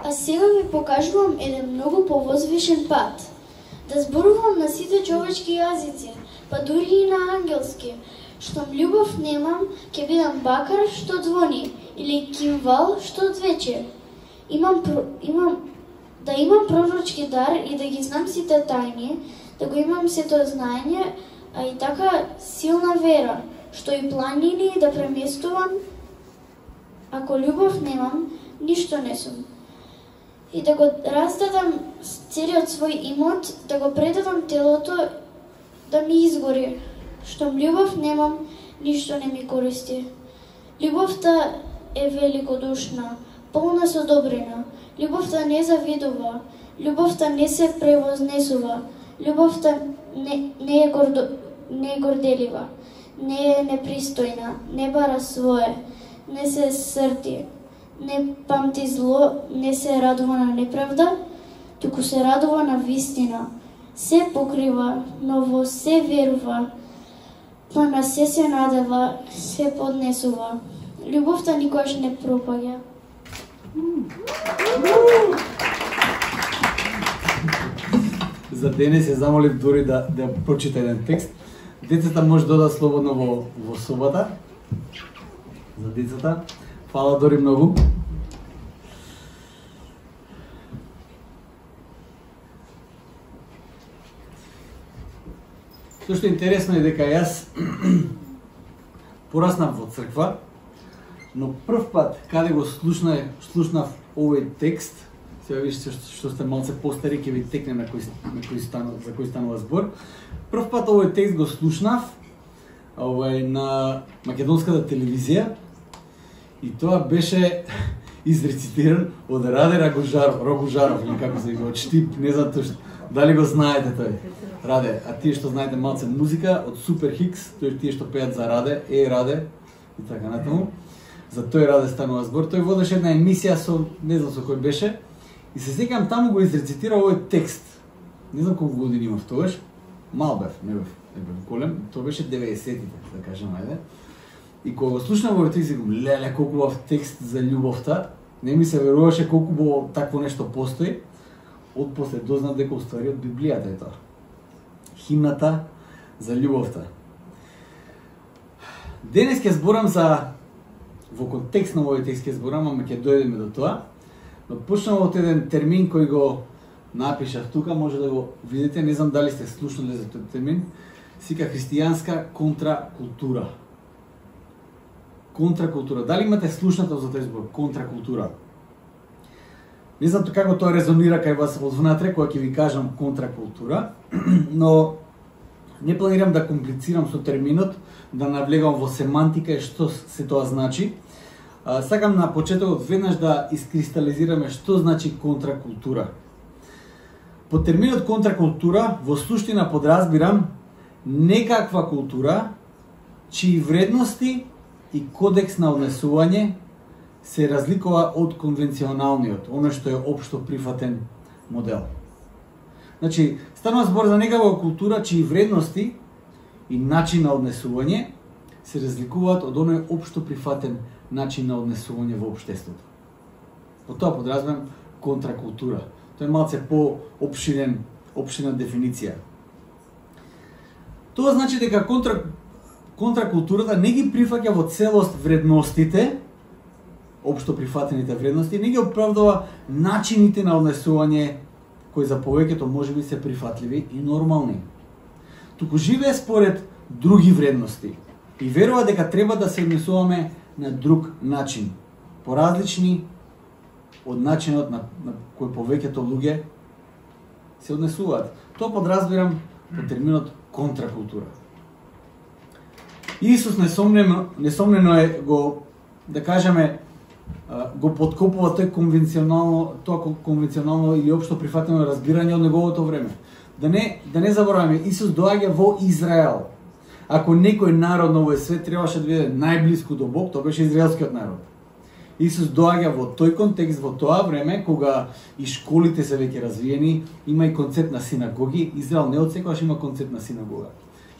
А сега ви покажувам еден многу повозвишен пат. Да зборувам на сите човечки јазици, па дури и на ангелски. Штом љубов немам, ќе бидам бакар што звони, или кимвал што двече. Да имам пророчки дар и да ги знам сите тајни, да го имам сето знаење, а и така силна вера, што и планини да преместувам. Ако љубов немам, ништо не сум. И да го раздадам целиот свој имот, да го предадам телото, да ми изгори. Штом љубов немам, ништо не ми користи. Љубовта е великодушна, полна со добрина. Љубовта не завидува, љубовта не се превознесува, љубовта не е горделива, не е непристојна, не бара свое, не се срди, не памти зло, не се радува на неправда, туку се радува на вистина. Се покрива, но во се верува, па на се надева, се поднесува. Љубовта никогаш не пропаѓа. За денес ја замолив Дори да прочита еден текст. Децата може да одат слободно во собата. За децата. Фала Дори многу. Тоа што е интересно е дека јас пораснав во црква, но прв пат каде го слушнав овој текст, сега вижте што сте малце постари, ќе ви текне за кој станува збор. Прв пат овој текст го слушнав на македонската телевизија и тоа беше изрецитиран од Раде Рогожаров, или како се го Штип, не знам точно. Дали го знаете тој? Раде, а тие што знаете малце музика од Супер Хикс, тие што пеат за Раде, Раде и така натаму. За тој Раде станува збор. Тој водеше една емисија со, не знам со кој беше, и се сеќавам таму го изрецитира овој текст. Не знам колку години имав тогаш, мал бев, не бев голем, тоа беше 90-тите, да кажем, ајде. И кога го слушнав овој текст, викам, леле, колку убав текст за љубовта, не ми се веруваше колку бо такво нешто постои. Отпосле дознав дека уствари од Библијата е тоа. Химната за љубовта. Денес ќе зборам во контекст на овој текст ќе зборам, ама ќе дојдеме до тоа. Но почнам од еден термин кој го напишав тука, може да го видите, не знам дали сте слушнали за тој термин. Сика христијанска контракултура. Контракултура. Дали имате слушнато за тој збор? Контракултура. Не знам како тоа резонира кај вас внатре, кога ќе ви кажам контракултура, но не планирам да комплицирам со терминот, да навлегам во семантика и што се тоа значи. Сакам на почетокот веднаш да искристализираме што значи контракултура. По терминот контракултура во суштина подразбирам некаква култура чии вредности и кодекс на однесување се разликува од конвенционалниот, оно што е општо прифатен модел. Значи, станува збор за некаква култура чии вредности и начин на однесување се разликуваат од оној општо прифатен начин на однесување во општеството. По тоа подразбирам контракултура. Тоа е малце по-опширна дефиниција. Тоа значи дека контракултурата не ги прифаќа во целост вредностите, општо прифатените вредности, не ги оправдува начините на однесување кои за повеќето можеби се прифатливи и нормални. Туку живее според други вредности и верува дека треба да се однесуваме на друг начин, поразлични од начинот на кој повеќето луѓе се однесуваат. Тоа подразбирам по терминот контракултура. Исус несомнено е го, да кажеме, го подкопува тој конвенционално или општо прифатено разбирање од неговото време. Да не забораваме, Исус доаѓа во Израел. Ако некој народ на овој свет требаше да биде најблиску до Бог, тоа беше израелскиот народ. Исус доаѓа во тој контекст, во тоа време, кога и школите се веќе развиени, има и концепт на синагоги. Израел не од секогаш има концепт на синагога.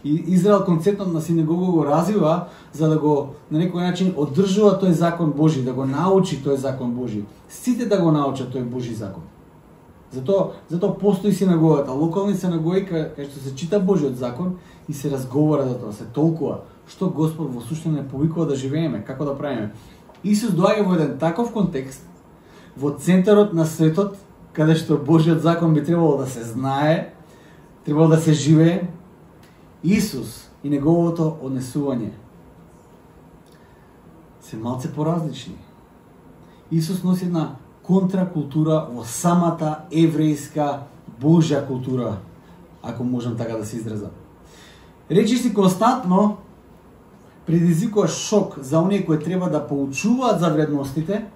И Израел концептот на синагога го развива за да го на некој начин одржува тој закон Божи, да го научи тој закон Божи. Сите да го научат тој Божи закон. Затоа постои синагогата, локални синагоги кај што се чита Божиот закон и се разговара за тоа, се толкува што Господ во суштина не повикува да живееме, како да правиме. Исус доаѓа во еден таков контекст, во центарот на светот, каде што Божиот закон би требало да се знае, требало да се живее. Исус и неговото однесување се малце поразлични. Исус носи една контракултура во самата еврејска Божја култура, ако можам така да се изразам. Речи си константно предизвикува шок за оние кои треба да поучуваат за вредностите,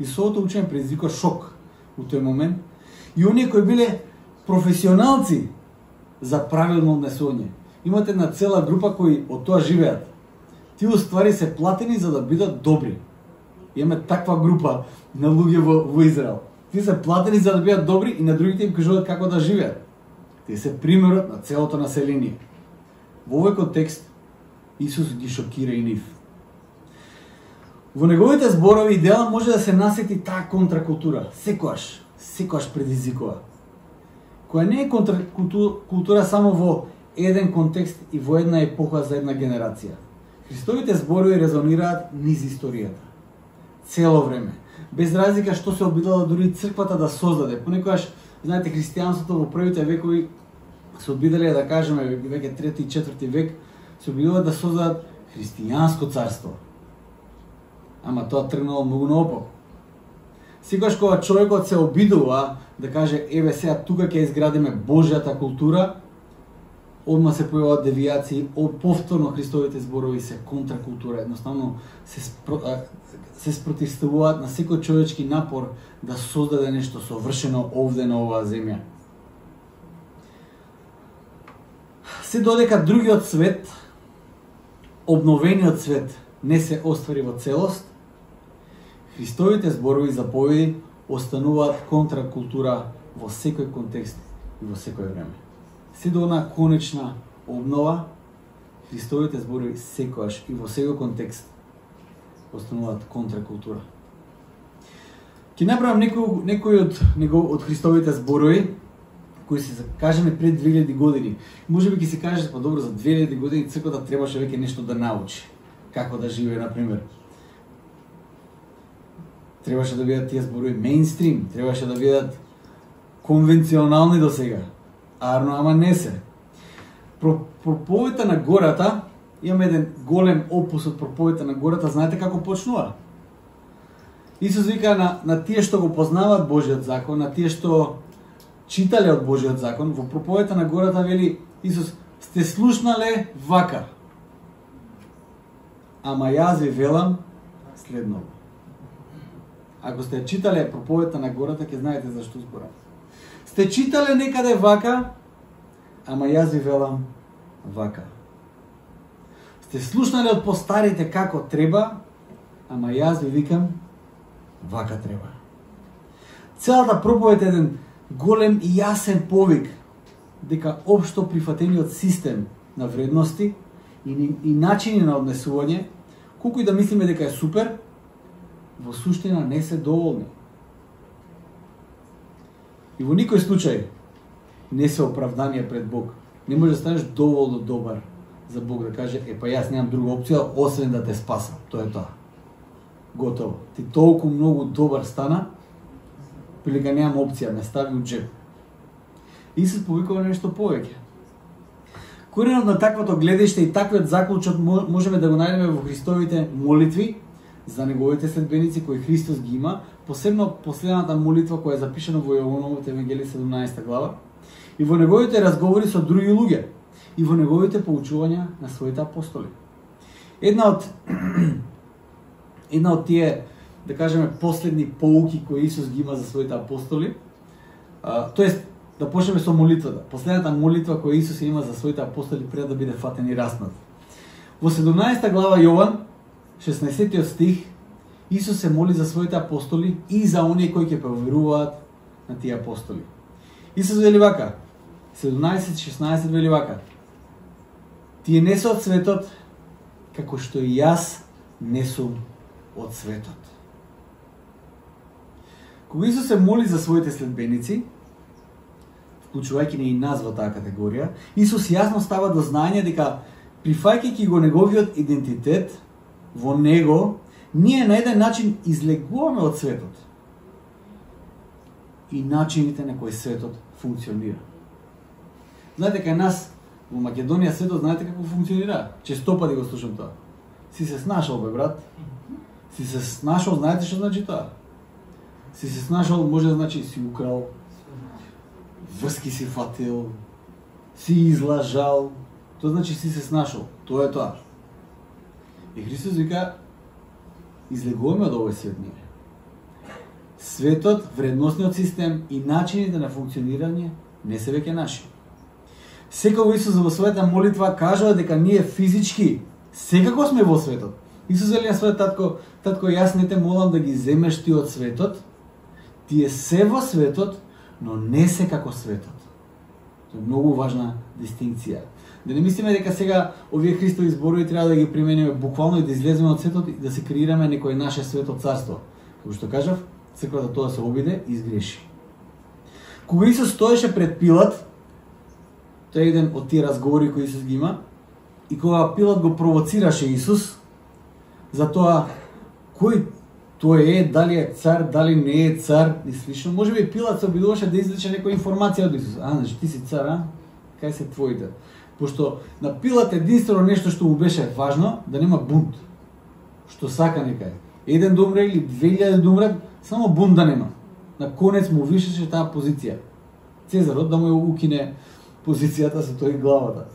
и своето учење предизвикува шок у тој момент, и оние кои биле професионалци за правилно однесување. Имате една цела група кои од тоа живеат. Тие уствари се платени за да бидат добри. Имаме таква група на луѓе во Израел. Тие се платени за да бидат добри и на другите им кажуваат како да живеат. Тие се примерот на целото население. Во овој контекст Исус ги шокира и нив. Во неговите зборови идеално може да се насети таа контракултура. Секојаш предизвикува. Која не е контракултура само во еден контекст и во една епоха за една генерација. Христовите зборови резонираат низ историјата. Цело време. Без разлика што се обидала дури црквата да создаде. Понекогаш, знаете, христијанството во првите векови се обидале да кажеме веќе 3 и 4 век се обидува да создадат христијанско царство. Ама тоа тргнало многу наопаку. Секогаш кога човекот се обидува да каже еве сега тука ќе изградиме Божјата култура, одма се појаваат девијации, повторно Христовите зборови се контракултура, едноставно се спротивставуваат на секој човечки напор да создаде нешто совршено овде на оваа земја. Се додека другиот свет, обновениот свет, не се оствари во целост, Христовите зборови и заповеди остануваат контракултура во секој контекст и во секој време. Се до она конечна обнова, Христовите зборови секојаш и во секој контекст остануваат контракултура. Ќе направам некои од Христовите зборови кои се кажеме пред 2000 години. Може би ќе се каже па добро, за 2000 години црквата требаше веќе нешто да научи. Како да живее, например. Требаше да бидат тие зборови мејнстрим, требаше да бидат конвенционални до сега. Арно, ама не се. Проповедта на гората, имаме еден голем опус од проповедта на гората, знаете како почнува? Исус вика на тие што го познаваат Божиот закон, на тие што читале од Божиот закон, во проповедта на гората вели Исус, сте слушнале вака. Ама јас ви велам следно. Ако сте читале проповедта на гората, ќе знаете зашто зборам. Сте читале некаде вака, ама јас ви велам вака. Сте слушнале од постарите како треба, ама јас ви викам вака треба. Целата проповед е еден голем и јасен повик дека општо прифатениот систем на вредности и начини на однесување, колку и да мислиме дека е супер, во суштина не се доволни. И во никој случај не се оправдание пред Бог. Не може да станеш доволно добар за Бог да каже, па јас немам друга опција, освен да те спасам. Тоа е тоа. Готово. Ти толку многу добар стана, прилика немам опција, ме стави у джеб. Исус повикува нешто повеќе. Коренот на таквото гледиште и таквиот заклучок можеме да го најдеме во Христовите молитви за неговите следбеници кои Христос ги има, посебно последната молитва која е запишана во Јовановото Евангелие 17 глава, и во неговите разговори со други луѓе, и во неговите поучувања на своите апостоли. Една од тие, да кажеме, последни поуки кои Исус ги има за своите апостоли, тоест, да почнеме со молитвата. Последната молитва која Исус има за своите апостоли пред да биде фатен и распнат. Во 17 глава Јован, 16 стих, Исус се моли за своите апостоли и за оние кои ќе поверуваат на тие апостоли. Исус вели вака, 17:16 вели вака: Тие не се од светот, како што и јас не сум од светот. Кога Исус се моли за своите следбеници, вклучувајќи не и нас во таа категорија, Исус јасно става до знаење дека прифаќајќи го неговиот идентитет во него, ние на еден начин излегуваме од светот и начините на кои светот функционира. Знаете, кај нас во Македонија светот знаете како функционира? Честопати го слушам тоа. Си се снашал, бе, брат. Си се снашал, знаете што значи тоа? Си се снашал, може да значи си украл, врски си фатил, си излажал, тоа значи си се снашал. Тоа е тоа. И Христос вика, излегуваме од овој свет ние. Светот, вредносниот систем и начините на функционирање не се веќе наши. Секогаш Исус во својата молитва кажува дека ние физички секако сме во светот. Исус вели на својот татко, јас не те молам да ги земеш ти од светот, тие се во светот, но не се како светот. Тоа е многу важна дистинкција. Да не мислиме дека сега овие Христови зборови треба да ги примениме буквално и да излеземе од светот и да се креираме некој наше свето царство. Како што кажав, црквата тоа се обиде и изгреши. Кога Исус стоеше пред Пилат, тоа е еден од тие разговори кои Исус ги има, и кога Пилат го провоцираше Исус за тоа кој тој е, дали е цар, дали не е цар и слично, можеби Пилат се обидуваше да извлече некоја информација од Исус. Значи ти си цар, а? Кај се твоите? Пошто на Пилат единствено нешто што му беше важно, да нема бунт. Што сака некај. Еден да умре или 2000 да умре, само бунт да нема. На конец му вишеше таа позиција. Цезарот да му ја укине позицијата со тој главата.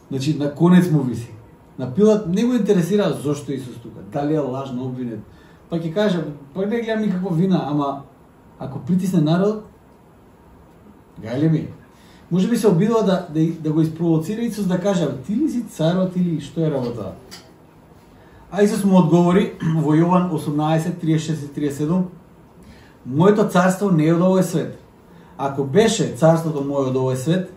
Значи, на конец му виси. На Пилат не го интересира зошто Исус тука, дали е лажно обвинет. Па ќе каже, па не гледам никаква вина, ама ако притисне народ, гајле ми. Може би се обидува да го испровоцира Исус да каже, ти ли си царот или што е работа? А Исус му одговори во Јован 18, 36 и 37, моето царство не е од овој свет. Ако беше царството моје од овој свет,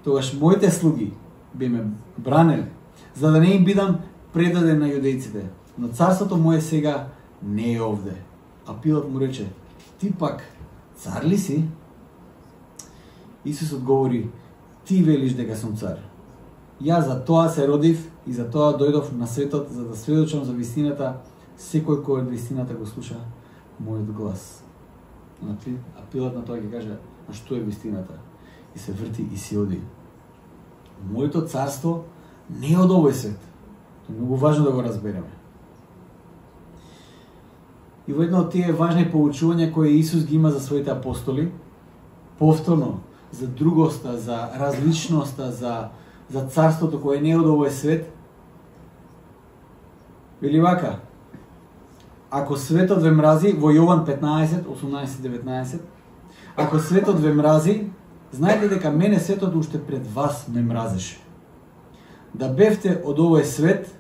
тогаш моите слуги би ме бранели, за да не им бидам предаден на јудејците. Но царството моје сега не е овде. А Пилат му рече, ти пак цар ли си? Исус одговори, ти велиш дека сум цар. Јас за тоа се родив и за тоа дојдов на светот, за да сведочам за вистината, секој кој од вистината го слуша мојот глас. А Пилат на тоа ќе каже, а што е вистината? И се врти и си оди. Моето царство не е од овој свет. Тоа е многу важно да го разбереме. И во едно од тие важни поучувања кои Исус ги има за своите апостоли, повторно, за другоста, за различноста, за царството кое не е од овој свет, вели вака, ако светот ве мрази, во Јован 15, 18 и 19, ако светот ве мрази, знаете дека мене светот уште пред вас ме мразеше. Да бевте од овој свет,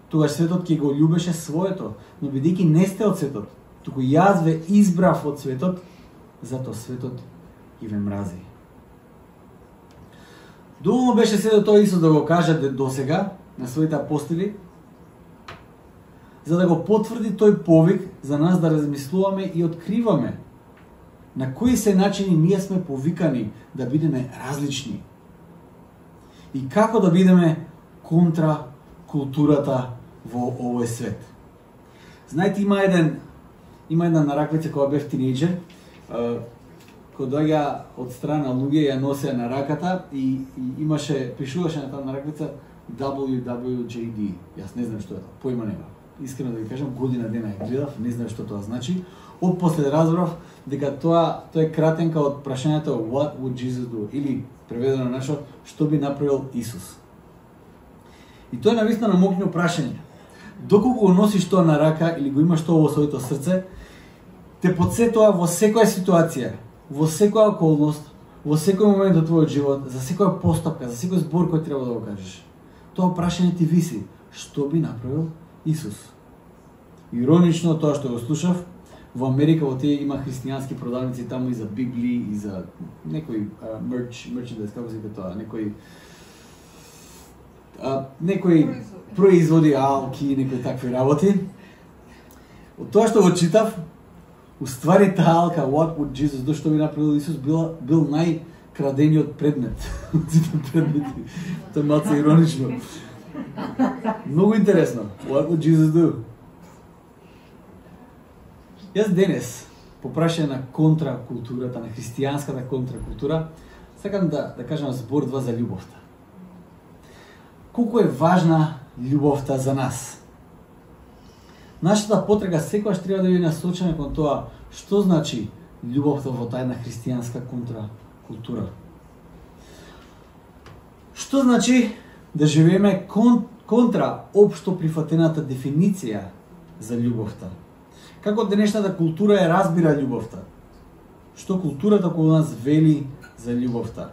тогаш светот ќе го љубеше своето, но бидејќи не сте од светот, туку јас ве избрав од светот, затоа светот и ве мрази. Доволно беше се до тоа Исус да го каже досега на своите апостоли, за да го потврди тој повик за нас да размислуваме и откриваме на кои се начини ние сме повикани да бидеме различни и како да бидеме контра културата во овој свет. Знаете, има една нараквица кога бев тинејџер, кој доаѓа од страна луѓе ја носеа на раката и пишуваше на таа нараквица WWJD. Јас не знам што е тоа, поима нема. Искрено да ви кажам, година дена ја гледав, не знам што тоа значи. Отпосле разбрав дека тоа е кратенка од прашањето What would Jesus do? Или преведено на нашо, што би направил Исус? И тоа е навистина намокно прашање. Доколку го носиш тоа на рака или го имаш тоа во своето срце, те потсетува во секоја ситуација, во секоја околност, во секој момент од твојот живот, за секоја постапка, за секој збор кој треба да го кажеш. Тоа прашање ти виси, што би направил Исус? Иронично тоа што го слушав, во Америка во тие има христијански продавници таму и за Библии и за некој мерчендайз, како се вика тоа, некој некои производи, алки, некои такви работи. Од тоа што го читав, уствари таа алка What Would Jesus Do, што би направил Исус, бил најкрадениот предмет од сите предмети. Тоа е малце иронично. Многу интересно. What would Jesus do? Јас денес, по прашање на контракултурата, на христијанската контракултура, сакам да кажам збор два за љубовта. Колку е важна љубовта за нас? Нашата потрага секогаш треба да биде насочена кон тоа што значи љубовта во таа една христијанска контракултура. Што значи да живееме контра општо прифатената дефиниција за љубовта? Како денешната култура ја разбира љубовта? Што културата околу нас вели за љубовта?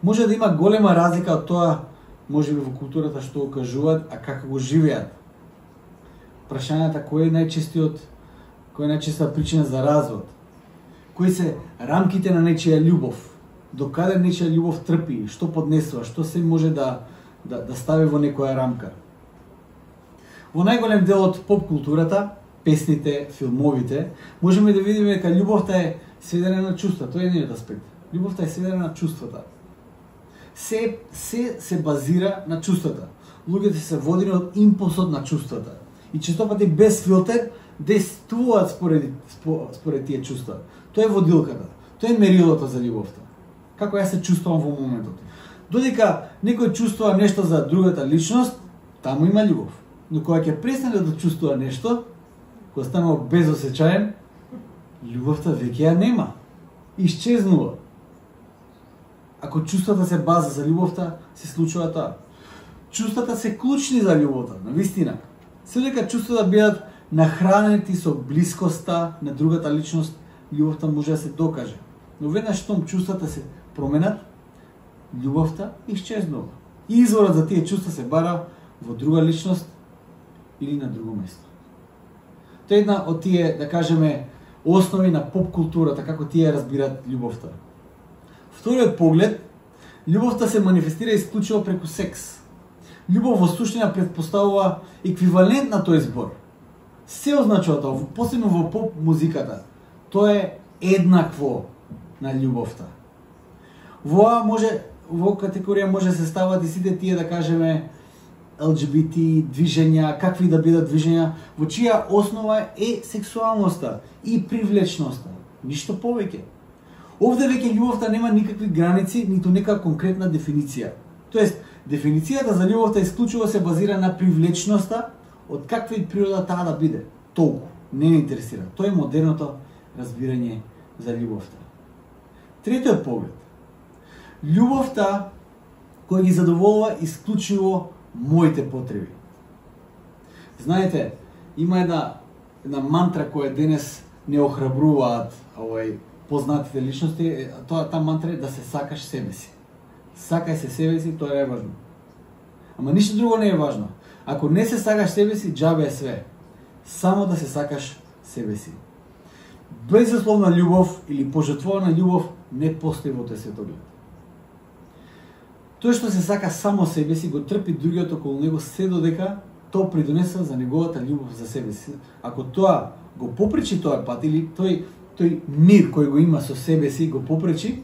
Може да има голема разлика од тоа, можеби во културата што го кажуваат, а како го живеат. Прашањата кој е најчеста причина за развод? Кои се рамките на нечија љубов? До каде нечија љубов трпи? Што поднесува? Што се може да стави во некоја рамка? Во најголем дел од поп културата, песните, филмовите, можеме да видиме дека љубовта е сведена на чувства. Тоа е едниот аспект. Љубовта е сведена на чувствата. Се базира на чувствата. Луѓето се водени од импулсот на чувствата. И често пати без филтер действуваат според тие чувства. Тоа е водилката. Тоа е мерилото за љубовта. Како јас се чувствувам во моментот. Додека некој чувствува нешто за другата личност, таму има љубов. Но кога ќе престане да чувствува нешто, кога станува безосеќаен, љубовта веќе ја нема. Исчезнува. Ако чувствата се база за љубовта, се случува тоа. Чувствата се клучни за љубовта, на вистина. Се дека чувствата бидат нахранети со блискоста на другата личност, љубовта може да се докаже. Но веднаш штом чувствата се променат, љубовта исчезнува. И изворот за тие чувства се бара во друга личност или на друго место. Тоа е една од тие, да кажеме, основи на поп културата, како тие разбираат љубовта. Вториот поглед, љубовта се манифестира исклучиво преку секс. Љубов во суштина претпоставува еквивалент на тој збор. Се означува тоа, посебно во поп музиката. Тоа е еднакво на љубовта. Во категорија може се стават и сите тие, да кажеме, LGBT движења, какви да бидат движења, во чија основа е сексуалноста и привлечноста. Ништо повеќе. Овде веќе љубовта нема никакви граници, ниту нека конкретна дефиниција. Тоест, дефиницијата за љубовта исклучиво се базира на привлечноста, од каква и природа таа да биде. Толку. Не ме интересира. Тоа е модерното разбирање за љубовта. Третиот поглед. Љубовта која ги задоволува исклучиво моите потреби. Знаете, има една мантра која денес не охрабруваат познатите личности, таа мантра е да се сакаш себе си. Сакај се себе си, тоа е важно. Ама ништо друго не е важно. Ако не се сакаш себе си, џабе е све. Само да се сакаш себе си. Безусловна љубов или пожртвована љубов не постои во тој светоглед. Тој што се сака само себе си, го трпи другиот околу него се додека тоа придонесува за неговата љубов за себе си. Ако тоа го попречи тој пат или тој мир кој го има со себе си го попречи,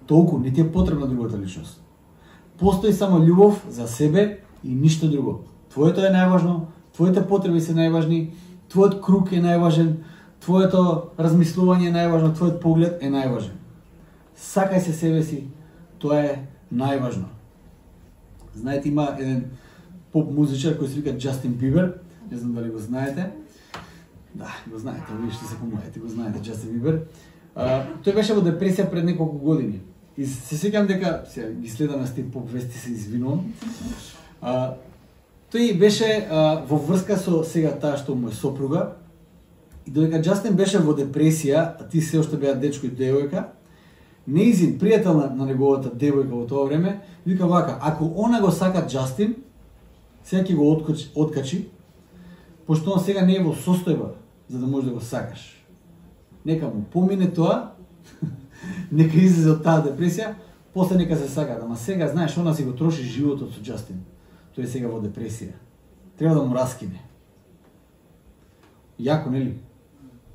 толку не ти е потребна другата личност. Постои само љубов за себе и ништо друго. Твоето е најважно, твоите потреби се најважни, твојот круг е најважен, твоето размислување е најважно, твојот поглед е најважен. Сакај се себе си, тоа е најважно. Знаете, има еден поп музичар кој се вика Джастин Бибер, не знам дали го знаете. Да, го знаете, вие што се помладите, го знаете Джастин Бибер. Тој беше во депресија пред неколку години. И се сеќавам дека, сега ги следам с тие поп вести, се извинувам. Тој беше во врска со сега таа што му е сопруга. И додека Джастин беше во депресија, а ти се уште беа дечко и девојка, неизин пријател на неговата девојка во тоа време, вика вака, ако она го сака Джастин, сега ќе го откачи, пошто он сега не е во состојба за да може да го сакаш. Нека му помине тоа, нека излезе од таа депресија, после нека се сакат. Ама сега, знаеш, она си го троши животот со Джастин. тој е сега во депресија. Треба да му раскине. Јако, нели?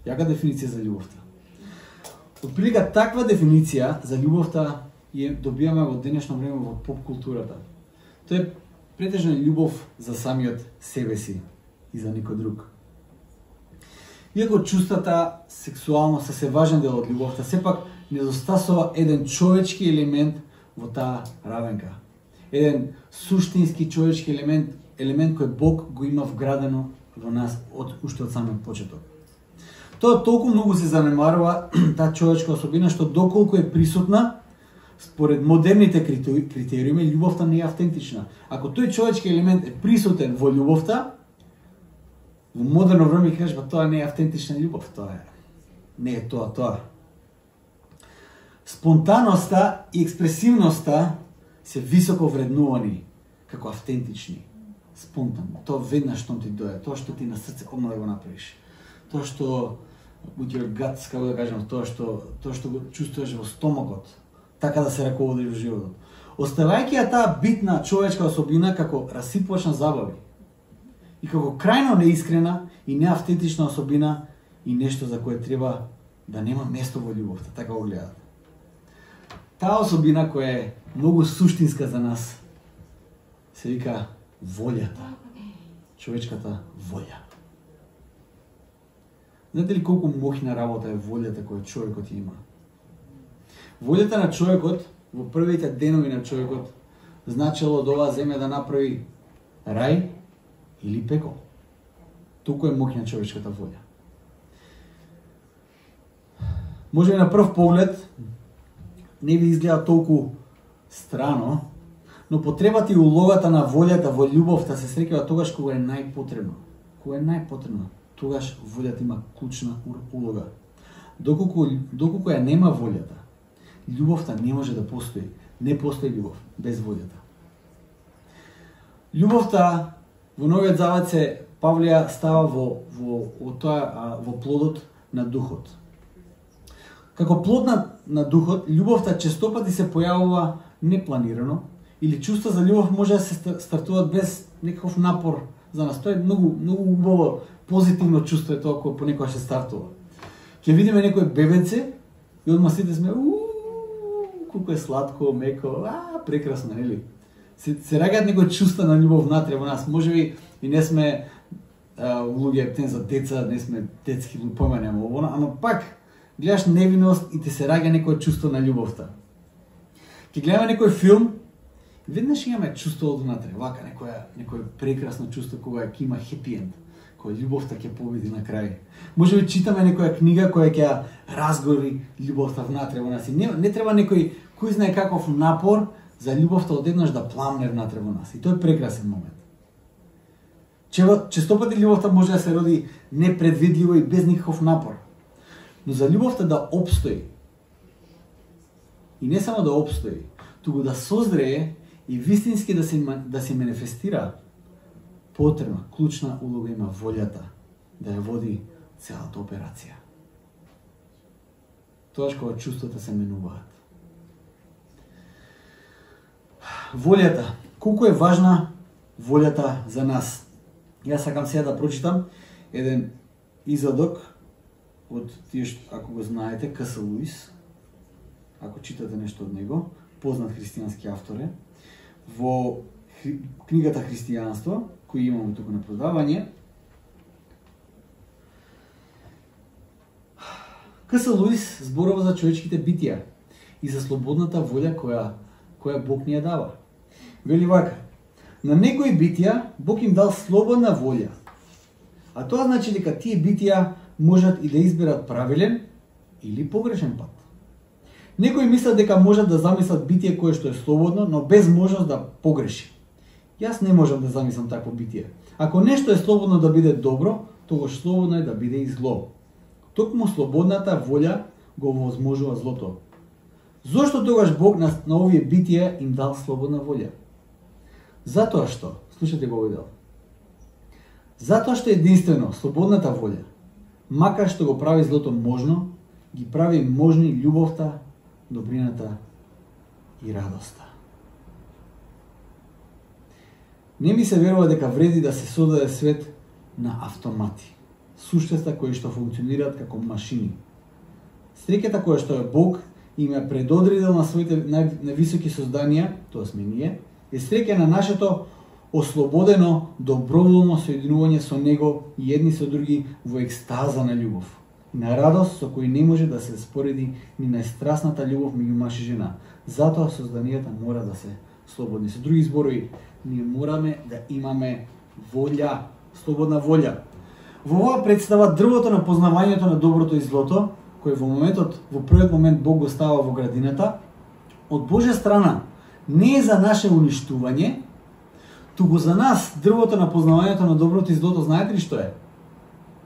Јака дефиниција за љубовта. Отприлика таква дефиниција за љубовта ја добиваме во денешно време во поп културата. Тоа е претежно љубов за самиот себе си и за никој друг. Иако чувствата сексуално се важен дел од љубовта, сепак недостасува еден човечки елемент во таа равенка. Еден суштински човечки елемент кој Бог го има вградено во нас уште од самиот почеток. Тоа толку многу се занемарува таа човечка особина што доколку е присутна, според модерните критериуми, љубовта не е автентична. Ако тој човечки елемент е присутен во љубовта, во модерно време кажеш, тоа не е автентична љубов, тоа е. Не е тоа. Спонтаноста и експресивноста се високо вреднувани како автентични. Спонтанно. Тоа веднаш што ти дојде, тоа што ти на срце одма да го направиш. Тоа што with your guts, како да кажам, тоа што го чувствуваш во стомакот, така да се раководиш во животот. Оставајќи ја таа битна човечка особина како расипувачна забави и како крајно неискрена и неавтентична особина и нешто за кое треба да нема место во љубовта, така го гледат. Таа особина која е многу суштинска за нас се вика волјата. Човечката волја. Знаете ли колку моќна работа е волјата која човекот има? Волјата на човекот во првите денови на човекот значело од оваа земја да направи рај или пекол. Толку е моќна човечката волја. Може би на прв поглед не ви изгледа толку страно, но потребата и улогата на волјата во љубовта се среќава тогаш кога е најпотребно. Кога е најпотребно, тогаш волјата има клучна улога. Доколку ја нема волјата, љубовта не може да постои. Не постои љубов без волјата. Љубовта во Новиот Завет се Павлија става во плодот на духот. Како плод на духот, љубовта честопати се појавува непланирано или чувства за љубов може да се стартуваат без некаков напор за нас. Тоа е многу убаво, позитивно чувство е тоа кое понекогаш се стартува. Ќе видиме некој бебенце и одма сите сме колку е сладко, меко, прекрасно, нели? Се раѓаат некои чувства на љубов внатре во нас. Можеби и не сме луѓе за деца, не сме детски лупојма, нема ово, ама пак гледаш невиност и те се раѓа некој чувство на љубовта. Ќе гледаме некој филм, веднаш имаме чувство од внатре, вака некој прекрасно чувство кога ќе има хепи енд, кога љубовта ќе победи на крај. Можеби читаме некоја книга која ќе разгори љубовта внатре во нас. И не треба некој кој знае каков напор за љубовта одеднаш да пламне внатре во нас. И тоа е прекрасен момент. Честопати љубовта може да се роди непредвидливо и без никаков напор. Но за љубовта да опстои, и не само да опстои, туку да созрее и вистински да се манифестира, потребна, клучна улога има волјата да ја води целата операција. Тоа кога чувствата се менуваат. Волјата. Колку е важна волјата за нас? Јас сакам сега да прочитам еден извадок од тие што, ако го знаете, К.С. Луис, ако читате нешто од него, познат христијански автор е, во книгата Христијанство, кој имаме тука на продавање. К.С. Луис зборува за човечките битија и за слободната волја која Бог ни ја дава. Вели вака: на некои битија Бог им дал слободна волја, а тоа значи дека тие битија можат и да изберат правилен или погрешен пат. Некои мислат дека можат да замислат битие кое што е слободно, но без можност да погреши. Јас не можам да замислам такво битие. Ако нешто е слободно да биде добро, тогаш слободно е да биде и зло. Токму слободната волја го овозможува злото. Зошто тогаш Бог на овие битија им дал слободна волја? Затоа што, слушате го овој дел, затоа што единствено слободната волја, макар што го прави злото можно, ги прави можни љубовта, добрината и радоста. Не ми се верува дека вреди да се создаде свет на автомати, суштества кои што функционираат како машини. Среќата која што е Бог им ја предодредил на своите највисоки созданија, тоа сме ние, е среќа на нашето ослободено доброволно соединување со Него и едни со други во екстаза на љубов. На радост со кој не може да се спореди ни најстрасната љубов меѓу маж и жена. Затоа созданијата мора да се слободни. Со други зборови, ние мораме да имаме волја, слободна волја. Во оваа представа дрвото на познавањето на доброто и злото, кој во првиот момент Бог го става во градината, од Божја страна не е за наше уништување, туку за нас дрвото на познавањето на доброто и злото, знаете ли што е?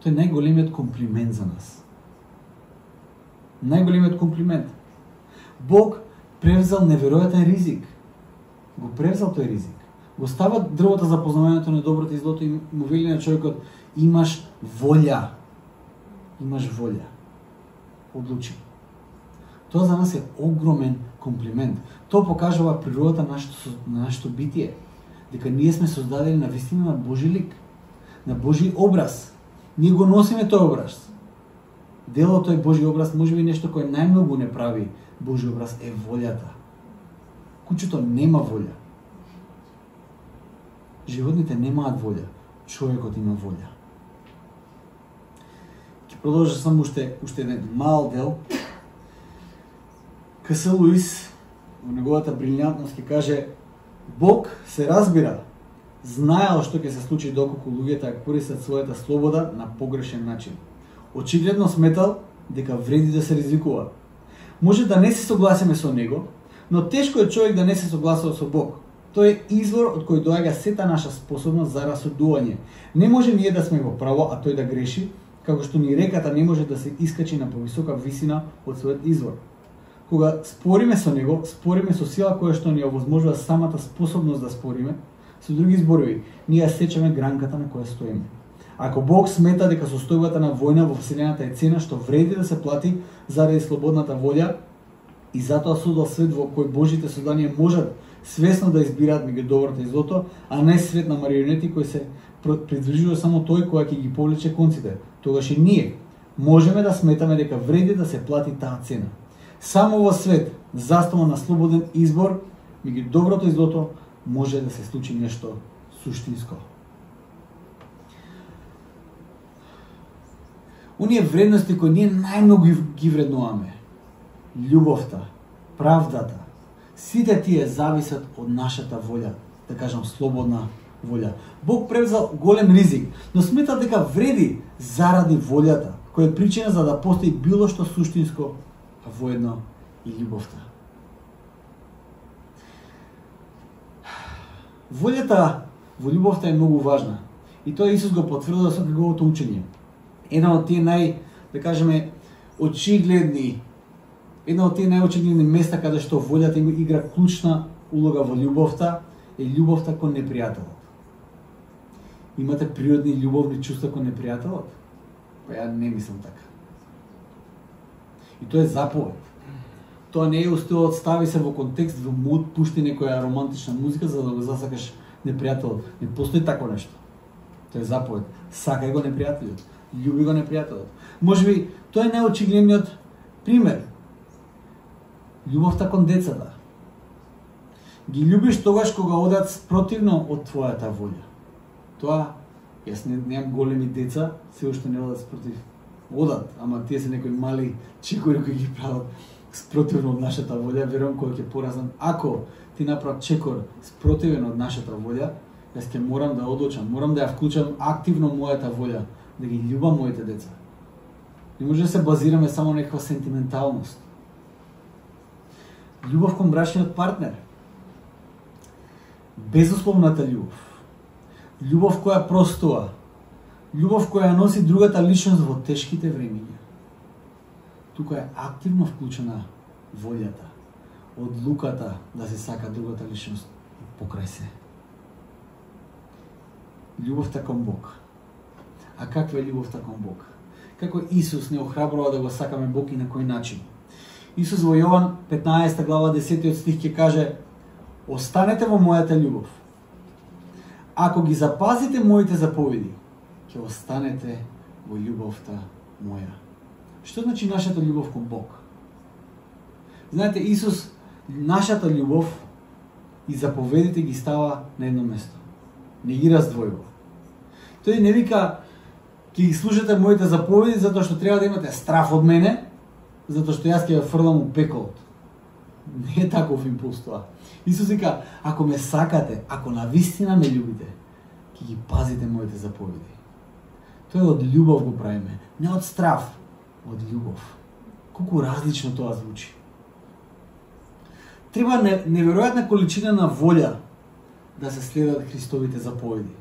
Тој е најголемиот комплимент за нас. Најголемиот комплимент. Бог превзел неверојатен ризик. Го превзел тој ризик. Го става дрвото за познавањето на доброто и злото и му вели на човекот: имаш волја. Имаш волја. Одлучи. Тоа за нас е огромен комплимент. Тоа покажува природата на нашето битие. Дека ние сме создадени на вистина на Божи лик, на Божи образ. Ние го носиме тој образ. Дел од тој Божи образ, можеби нешто кое најмногу не прави Божи образ, е волјата. Кучето нема волја. Животните немаат волја. Човекот има волја. Ќе продолжам само уште еден мал дел. К.С. Луис во неговата брилјантност ќе каже: Бог се разбира, знаел што ќе се случи доколку луѓето ја користат својата слобода на погрешен начин. Очигледно сметал дека вреди да се ризикува. Може да не се согласиме со него, но тешко е човек да не се согласува со Бог. Тој е извор од кој доаѓа сета наша способност за расудување. Не може ние да сме во право, а тој да греши, како што ни реката не може да се искачи на повисока висина од својот извор. Кога спориме со него, спориме со сила која што ни овозможува самата способност да спориме. Со други зборови, ние сечеме гранката на која стоиме. Ако Бог смета дека состојбата на војна во Вселената е цена што вреди да се плати заради слободната волја, и затоа создал свет во кој Божите созданија можат свесно да избираат меѓу доброто и злото, а не свет на марионети кои се придржува само тој кој ќе ги повлече конците, тогаш и ние можеме да сметаме дека вреди да се плати таа цена. Само во свет, заставен на слободен избор меѓу доброто и злото, може да се случи нешто суштинско. Оние вредности кои ние најмногу ги вреднуваме, љубовта, правдата, сите тие зависат од нашата волја, да кажам слободна волја. Бог превзел голем ризик, но смета дека вреди заради волјата, која е причина за да постои било што суштинско, а воедно и љубовта. Волјата во љубовта е многу важна и тоа Исус го потврдил со неговото учење. Една од тие најочигледни места каде што волјата игра клучна улога во љубовта е љубовта кон непријателот. Имате природни љубовни чувства кон непријателот? Па ја не мислам така. И тоа е заповед. Тоа не е устилот стави се во контекст, во муд, пушти некоја романтична музика за да го засакаш непријателот. Не постои тако нешто. Тоа е заповед. Сакај го непријателот. Љуби го непријателот. Можеби тоа е најочигледниот пример. Љубовта кон децата. Ги љубиш тогаш кога одат спротивно од твојата волја. Тоа, јас немам големи деца, се уште не одат спротив. Одат, ама тие се некои мали чекори кои ги прават спротивно од нашата волја. Верувам кој ќе поразнам. Ако ти направат чекор спротивен од нашата волја, јас ќе морам да одлучам, морам да ја вклучам активно мојата волја, да ги љубам моите деца. Не може да се базираме само на некаква сентименталност. Љубов кон брачниот партнер. Безусловната љубов. Љубов која простува. Љубов која носи другата личност во тешките времиња. Тука е активно вклучена волјата, одлуката да се сака другата личност покрај се. Љубовта кон Бог. А каква е љубовта кон Бог? Како Исус не охрабрува да го сакаме Бог и на кој начин? Исус во Јован 15 глава 10 стих ќе каже: останете во мојата љубов. ако ги запазите моите заповеди, ќе останете во љубовта моја. Што значи нашата љубов кон Бог? Знаете, Исус, нашата љубов и заповедите ги става на едно место. Не ги раздвојува. Тој не вика, ќе ги слушате моите заповеди затоа што треба да имате страф од мене, затоа што јас ќе ја фрлам у пеколот. Не е таков импулс тоа. Исус вика, ако ме сакате, ако навистина ме љубите, ќе ги пазите моите заповеди. Тоа од љубов го правиме, не од страф, од љубов. Колку различно тоа звучи. Треба неверојатна количина на волја да се следат Христовите заповеди.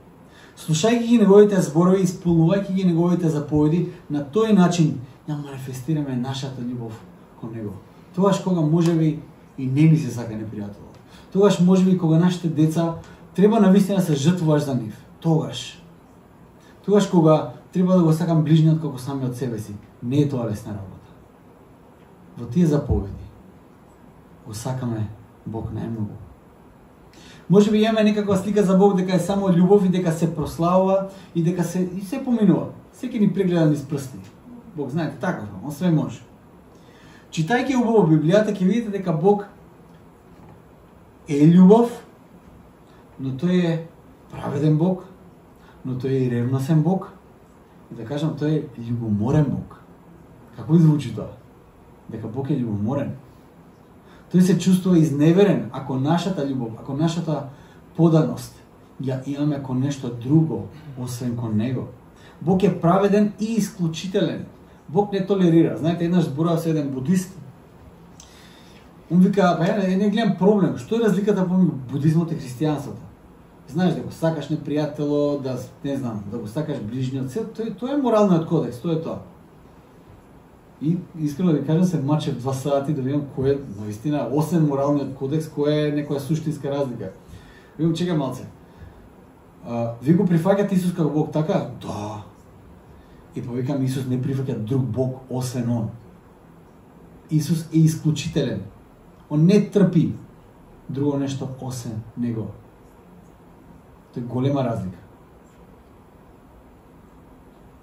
Слушајќи ги неговите зборови, исполнувајќи ги неговите заповеди, на тој начин ја манифестираме нашата љубов кон него. Тогаш кога можеби и не ни се сака непријателот. Тогаш можеби кога нашите деца треба навистина да се жртвуваш за нив. Тогаш кога треба да го сакам ближниот како самиот себе си. Не е тоа лесна работа. Во тие заповеди го сакаме Бог најмногу. Можеби имаме некаква слика за Бог дека е само љубов и дека се прославува и дека се поминува. Секи ни прегледа низ прсти. Бог, знаете, така, он све може. Читајќи убаво Библијата ќе видите дека Бог е љубов, но тој е праведен Бог, но тој е и ревносен Бог. И да кажам, тој е љубоморен Бог. Како звучи тоа? Дека Бог е љубоморен. Тој се чувствува изневерен ако нашата љубов, ако нашата поданост ја имаме кон нешто друго, освен кон него. Бог е праведен и исклучителен. Бог не толерира. Знаете, еднаш зборува со еден будист. Он вика, не гледам проблем. Што е разликата помеѓу будизмот и христијанството? Знаеш, да го сакаш непријателот, да не знам, да го сакаш ближниот, тоа е моралниот кодекс, тоа е тоа. И искрено да кажам, се мачев 2 сати да видам кој е наистина, освен моралниот кодекс, кој е некоја суштинска разлика. Видам, чекај малце. Ви го прифаќате Исус како Бог, така? Да. И повикам, Исус не прифаќа друг Бог освен Он. Исус е исклучителен. Он не трпи друго нешто освен Него. Тоа е голема разлика.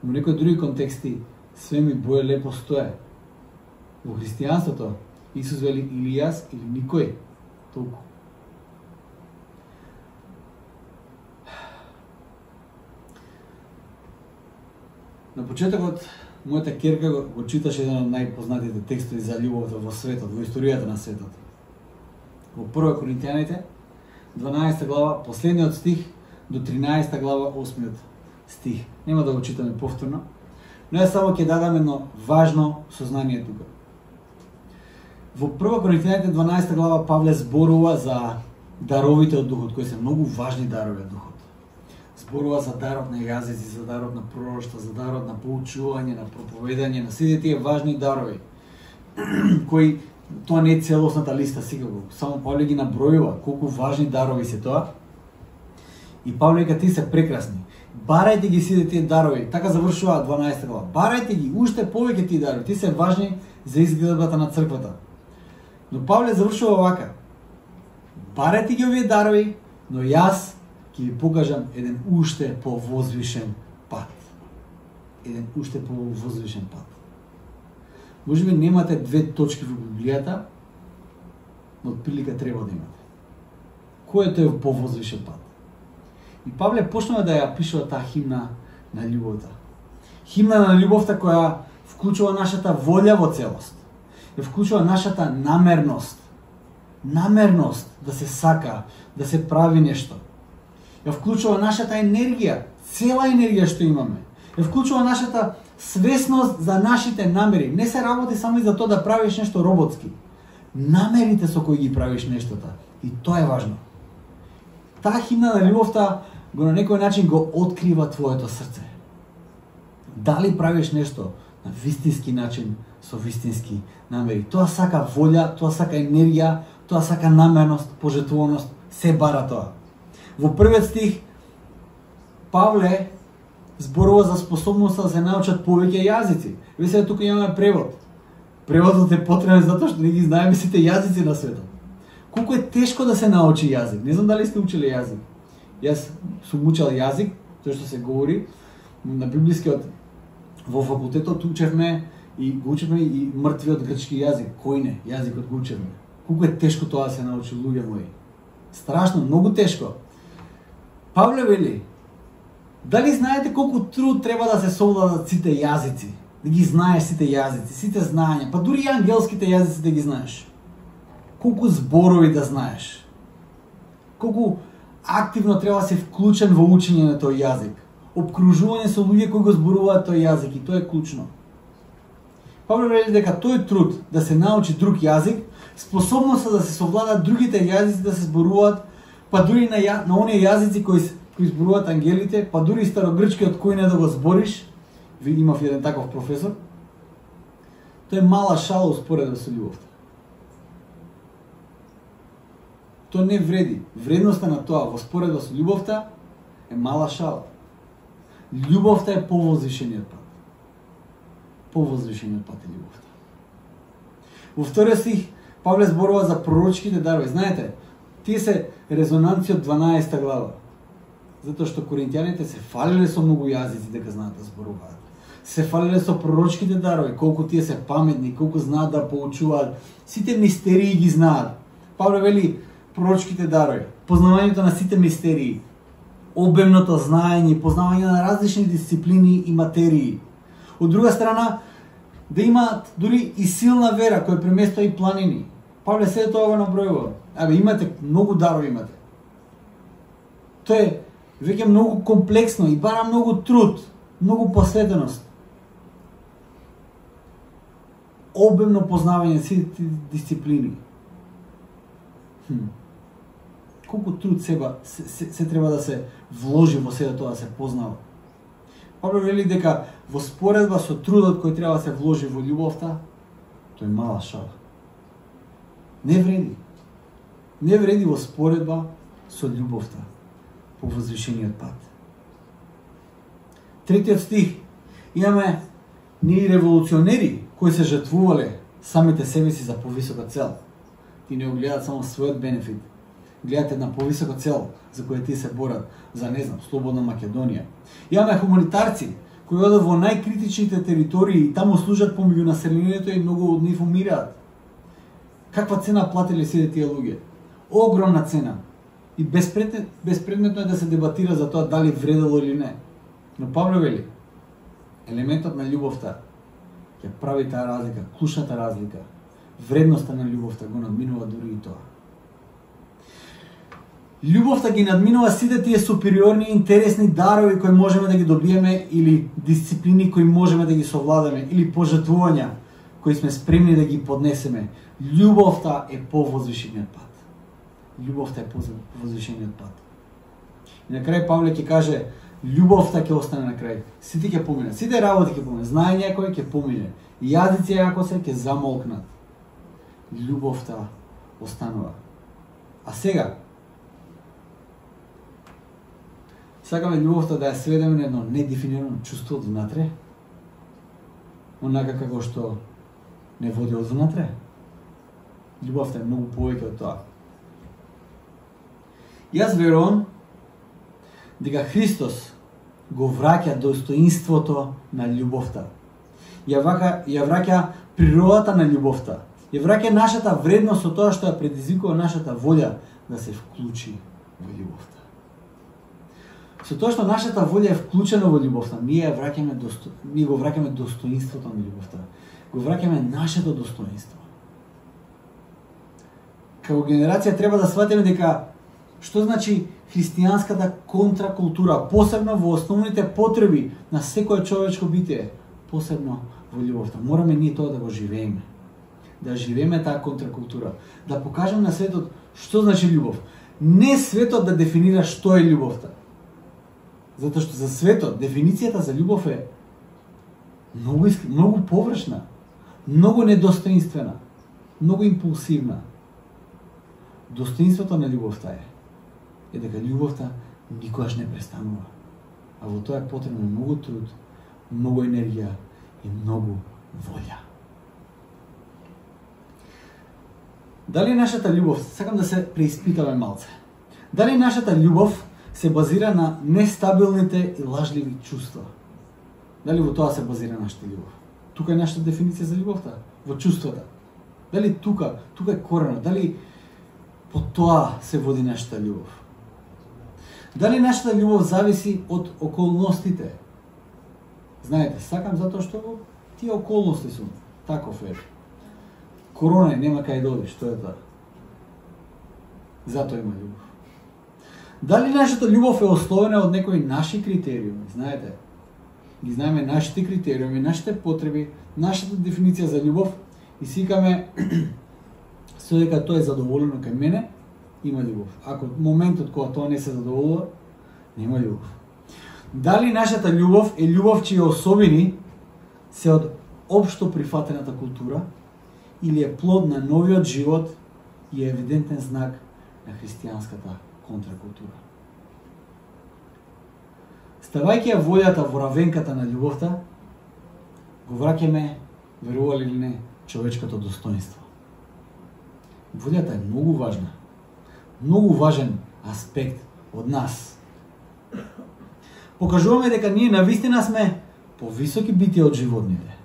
Во некои други контексти све ми бое лепо стое. Во христијанството Исус вели или јас или никој. Толку. На почетокот мојата ќерка го читаше еден од најпознатите текстови за љубовта во светот, во историјата на светот. Во 1 Коринтијаните 12 глава, последниот стих до 13 глава, 8 стих. Нема да го читаме повторно, но ја само ќе дадам едно важно сознание тука. Во 1 Коринтијаните 12 глава Павле зборува за даровите од Духот, кои се многу важни дарови од Духот. Зборува за дарот на јазици, за дарот на пророштво, за дарот на поучување, на проповедање, на сите тие важни дарови, кои тоа не е целосната листа секако, само Павле ги набројува колку важни дарови се тоа. И Павле вика, ти се прекрасни. Барајте ги сите тие дарови. Така завршува 12 глава. Барајте ги уште повеќе тие дарови. Ти се важни за изградбата на црквата. Но Павле завршува вака. Барајте ги овие дарови, но јас ќе ви покажам еден уште повозвишен пат. Еден уште повозвишен пат. Можеби немате 2 точки во Библијата, но отприлика треба да имате. Кој е тој повозвишен пат? И Павле почнува да ја пишува таа химна на љубовта. Химна на љубовта која вклучува нашата волја во целост. Ја вклучува нашата намерност. Намерност да се сака, да се прави нешто. Ја вклучува нашата енергија, цела енергија што имаме. Ја вклучува нашата свесност за нашите намери. Не се работи само за тоа да правиш нешто роботски. Намерите со кои ги правиш нештота. И тоа е важно. Таа химна на љубовта го на некој начин го открива твоето срце. Дали правиш нешто на вистински начин, со вистински намери. Тоа сака волја, тоа сака енергија, тоа сака намерност, пожртвуваност, се бара тоа. Во првиот стих Павле зборува за способноста да се научат повеќе јазици. Веќе тука имаме превод. Преводот е потребен затоа што не ги знаеме сите јазици на светот. Колку е тешко да се научи јазик. Не знам дали сте учеле јазик. Јас сум учел јазик, тоа што се говори на библискиот, во факултетот учевме и го учевме и мртвиот грчки јазик, којне, јазикот го учевме. Колку е тешко тоа да се научи, луѓе мои. Страшно, многу тешко. Павле вели, дали знаете колку труд треба да се совладат сите јазици? Да ги знаеш сите јазици, сите знаења, па дури и ангелските јазици да ги знаеш. Колку зборови да знаеш. Колку активно треба да се вклучен во учење на тој јазик. Обкружување со луѓе кои го зборуваат тој јазик и тоа е клучно. Павле вели дека тој труд да се научи друг јазик, способноста да се совладат другите јазици да се зборуваат, па дури на оние јазици кои зборуваат ангелите, па дури старогрчкиот кој не да го збориш, имав еден таков професор, тоа е мала шала успоредба со љубовта. Тоа не вреди. Вредноста на тоа во споредба со љубовта е мала шала. Љубовта е повозвишениот пат. Повозвишениот пат е љубовта. Во вториот стих Павле зборува за пророчките дарови. Знаете, тие се резонанци од 12 глава. Затоа што коринтијаните се фалиле со многу јазици дека знаат да зборуваат. Се фалиле со пророчките дарови, колку тие се паметни, колку знаат да поучуваат, сите мистерии ги знаат. Павле вели пророчките дарови, познавањето на сите мистерии, обемното знаење, познавање на различни дисциплини и материи. Од друга страна, да имаат дури и силна вера која премества и планини. Павле се тоа го набројува. Имате многу дарови имате. Тоа е веќе многу комплексно и бара многу труд, многу посветеност. Обемно познавање сите дисциплини. Колку труд се треба да се вложи во сето тоа да се познава. Павле вели дека во споредба со трудот кој треба да се вложи во љубовта, тоа е мала шала. Не вреди. Не вреди во споредба со љубовта по возвишениот пат. Третиот стих. Имаме ние револуционери кои се жртвувале самите себе си за повисока цел. Ти не го гледаат само својот бенефит. Гледате на повисока цел за која ти се борат, за не знам, слободна Македонија. Имаме хуманитарци кои одат во најкритичните територии и таму служат помеѓу населението и многу од нив умираат. Каква цена платиле сите тие луѓе? Огромна цена. И безпредметно е да се дебатира за тоа дали вредело или не. Но Павле вели, елементот на љубовта ќе прави таа разлика, клучната разлика. Вредноста на љубовта го надминува дури и тоа. Љубовта ги надминува сите тие супериорни интересни дарови кои можеме да ги добиеме или дисциплини кои можеме да ги совладаме или пожртвувања кои сме спремни да ги поднесеме. Љубовта е повозвишениот пат. Љубовта е повозвишениот пат. И на крај Павле ќе каже, љубовта ќе остане на крај. Сите ќе помине, сите работи ќе помине, знаење кој ќе помине, јазици ако се ќе замолкнат. Љубовта останува. А сега сакаме љубовта да ја сведеме на едно недефинирано чувство од внатре, онака како што не води од внатре. Љубовта е многу повеќе од тоа. Јас верувам дека Христос го враќа достоинството на љубовта. Ја враќа природата на љубовта. Ја враќа нашата вредност со тоа што ја предизвикува нашата волја да се вклучи во љубовта. Со тоа што нашата волја е вклучена во љубовта, ние го враќаме достоинството на љубовта. Го враќаме нашето достоинство. Како генерација треба да сватиме дека што значи христијанската контракултура, посебно во основните потреби на секое човечко битие, посебно во љубовта. Мораме ние тоа да го живееме. Да живееме таа контракултура, да покажеме на светот што значи љубов. Не светот да дефинира што е љубовта. Затоа што за светот дефиницијата за љубов е многу површна, многу недостоинствена, многу импулсивна. Достоинството на љубовта е дека љубовта никогаш не престанува. А во тоа е потребно многу труд, многу енергија и многу волја. Дали нашата љубов, сакам да се преиспитаме малце, дали нашата љубов се базира на нестабилните и лажливи чувства. Дали во тоа се базира нашата љубов? Тука е нашата дефиниција за љубовта, во чувствата. Дали тука е коренот, дали по тоа се води нашата љубов? Дали нашата љубов зависи од околностите? Знаете, сакам затоа што тие околности су таков е. Корона нема кај да оди, што е тоа? Затоа има љубов. Дали нашата љубов е ословена од некои наши критериуми, знаете? Ги знаеме нашите критериуми, нашите потреби, нашата дефиниција за љубов и сикаме се дека тоа е задоволено кај мене, има љубов. Ако моментот кога тоа не се задоволува, нема љубов. Дали нашата љубов е љубов чии особини се од општо прифатената култура или е плод на новиот живот и е евидентен знак на христијанската контракултура. Ставајќи ја волјата во равенката на љубовта, го враќаме, верували или не, човечкото достоинство. Волјата е многу важна. Многу важен аспект од нас. Покажуваме дека ние навистина сме повисоки битија од животните.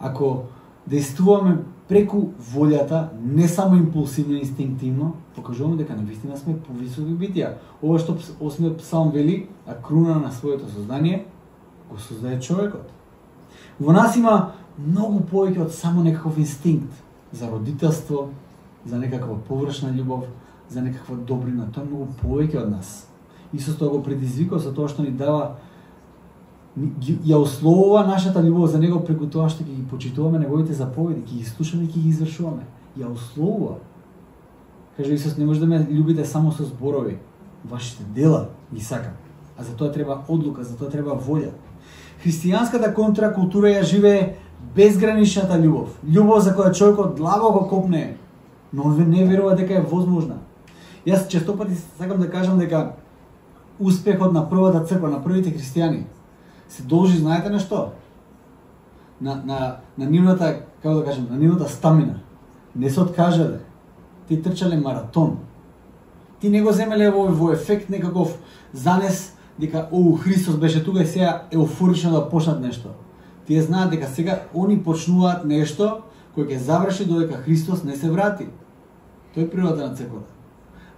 Ако действуваме преку волјата, не само импулсивно и инстинктивно, покажуваме дека навистина сме повисоки битија. Ова што 8 псалм вели, а круна на своето создание го создае човекот. Во нас има многу повеќе од само некаков инстинкт за родителство, за некаква површна љубов, за некаква добрина. Тоа е многу повеќе од нас. Исус тоа го предизвикува со тоа што ни дава, ја условува нашата љубов за него преку тоа што ќе ги почитуваме неговите заповеди, ќе ги слушаме и ќе ги извршуваме. Ја условува. Каже Исус, не може да ме љубите само со зборови, вашите дела ги сакам. А за тоа треба одлука, за тоа треба волја. Христијанската контракултура ја живее безграничната љубов. Љубов за која човекот длабоко копне, но не верува дека е возможна. Јас често пати сакам да кажам дека успехот на првата црква, на првите христијани, се должи, знаете на што? На нивната, како да кажем, на нивната стамина. Не се откажале. Ти трчале маратон. Ти не го земеле во ефект некаков занес дека Христос беше тука и сега еуфорично да почнат нешто. Тие знаат дека сега они почнуваат нешто кој ќе заврши додека Христос не се врати. Тоа е природата на црквата.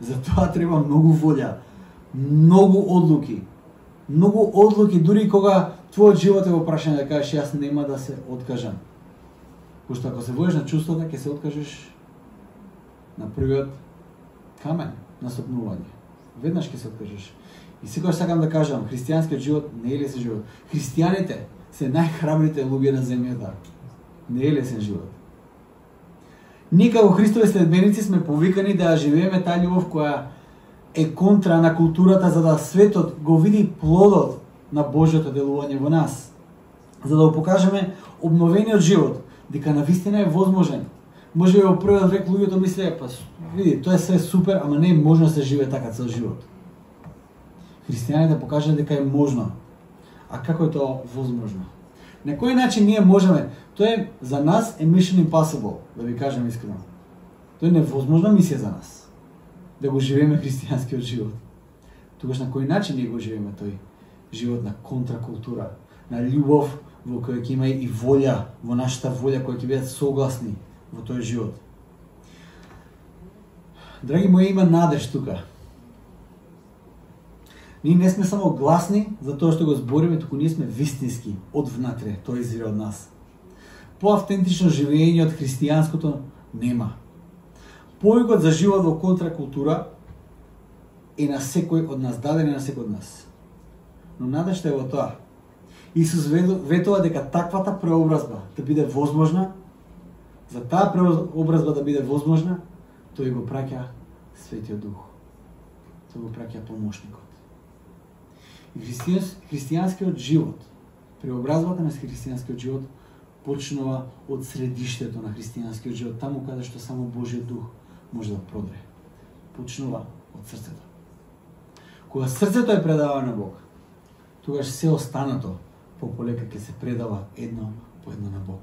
Затоа треба многу волја, многу одлуки. Многу одлуки, дури кога твојот живот е во прашање да кажеш јас нема да се откажам. Пошто ако се водиш на чувствата, ќе се откажеш на првиот камен на стопнување. Веднаш ќе се откажеш. И секогаш сакам да кажам, христијанскиот живот не е лесен живот. Христијаните се најхрабрите луѓе на земјата. Не е лесен живот. Ние како Христови следбеници сме повикани да живееме таа љубов која е контра на културата, за да светот го види плодот на Божјото делување во нас. За да го покажеме обновениот живот, дека навистина е возможен. Може би во првиот век луѓето мислеа, па види, тоа е све супер, ама не е можно да се живее така цел живот. Христијаните покажале дека е можно. А како е тоа возможно? На кој начин ние можеме? Тоа е за нас е mission impossible, да ви кажем искрено. Тоа е невозможна мисија за нас. Да го живееме христијанскиот живот. Тогаш на кој начин ние го живееме тој живот на контракултура, на љубов во која ќе има и волја, во нашата волја која ќе бидат согласни во тој живот. Драги мои, има надеж тука. Ние не сме само гласни за тоа што го збориме, туку ние сме вистински од внатре, тоа извира од нас. Поавтентично живење од христијанското нема. Повикот за живот во контракултура е на секој од нас, даден е на секој од нас. Но надежта е во тоа. Исус ветува дека таквата преобразба да биде возможна, за таа преобразба да биде возможна, тој го праќа Светиот Дух. Тој го праќа помошникот. И христијанскиот живот, преобразбата на христијанскиот живот почнува од средиштето на христијанскиот живот, таму каде што само Божиот Дух може да продре. Почнува од срцето. Кога срцето е предавано на Бог, тогаш се останато пополека ќе се предава едно по едно на Бог.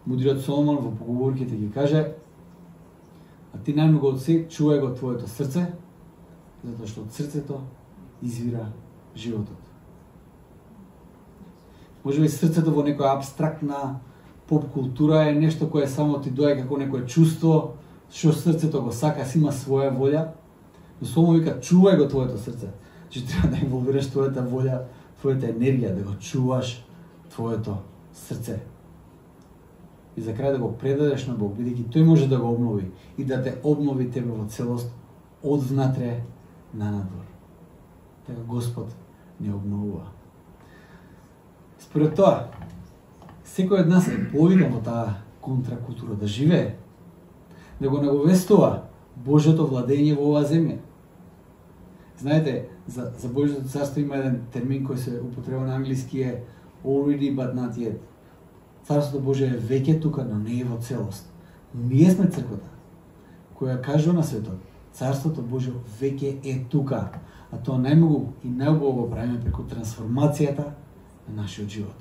Мудриот Соломон во поговорките ги каже: А ти најмногу од се чувај го твоето срце, затоа што од срцето извира животот. Можеби срцето во некоја абстрактна поп култура е нешто кое само ти доаѓа како некое чувство, што срцето го сака, си има своја волја, но Соломон вика чувај го твоето срце. Че треба да инволвираш твојата волја, твојата енергија, да го чуваш твоето срце. И за крај да го предадеш на Бог, бидејќи тој може да го обнови и да те обнови тебе во целост од внатре на надвор. Така Господ не обновува. Според тоа, секој од нас е повикан во таа контракултура да живее, да го наговестува Божјото владење во оваа земја. Знаете, за Божјото царство има еден термин кој се употребува на англиски е already but not yet. Царството Божие е веќе тука, но не е во целост. Ние сме црквата која кажува на светот, Царството Божие веќе е тука, а тоа најмногу и најубаво го правиме преку трансформацијата на нашиот живот.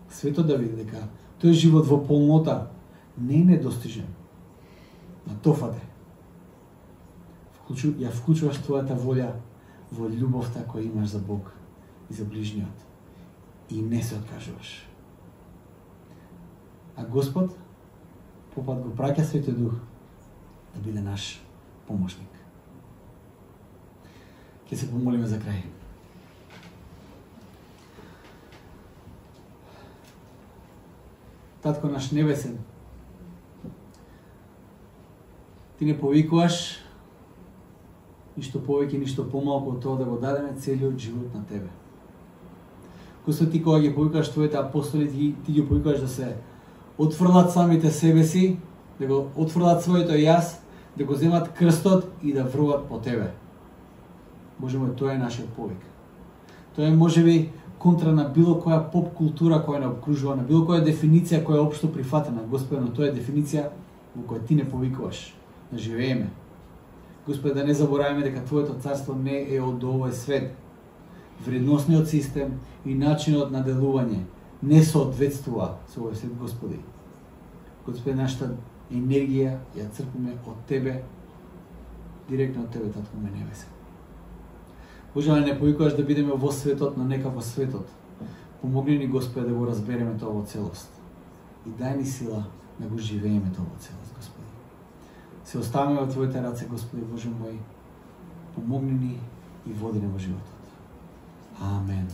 Светот да види дека тој живот во полнота не е недостижен. На тофате. Ја вклучуваш твојата волја во љубовта која имаш за Бог и за ближниот. И не се откажуваш. А Господ попат го праќа Светиот Дух да биде наш помошник. Ќе се помолиме за крај. Татко наш небесен, ти не повикуваш ништо повеќе, ништо помалку од тоа да го дадеме целиот живот на тебе. Господ, ти кога ги повикаш твоите апостоли, ти ги повикаш да се отфрлат самите себе си, да го отфрлат своето јас, да го земат крстот и да врват по тебе. Боже мој, тоа е нашиот повик. Тоа е можеби контра на било која поп култура која не обкружува, на било која дефиниција која е општо прифатена. Господи, но тоа е дефиниција во која ти не повикуваш да живееме. Господи, да не забораваме дека Твоето царство не е од овој свет. Вредносниот систем и начинот на делување не соодветствува со овој свет, Господи. Господи, нашата енергија ја црпиме од Тебе, директно од Тебе, Татко мој небесен. Боже, не повикуваш да бидеме во светот, но нека во светот. Помогни ни, Господи, да го разбереме тоа во целост. И дај ни сила да го живееме тоа во целост, Господи. Се оставаме во Твоите раце, Господи, Боже мој. Помогни ни и води ни во животот. Амен.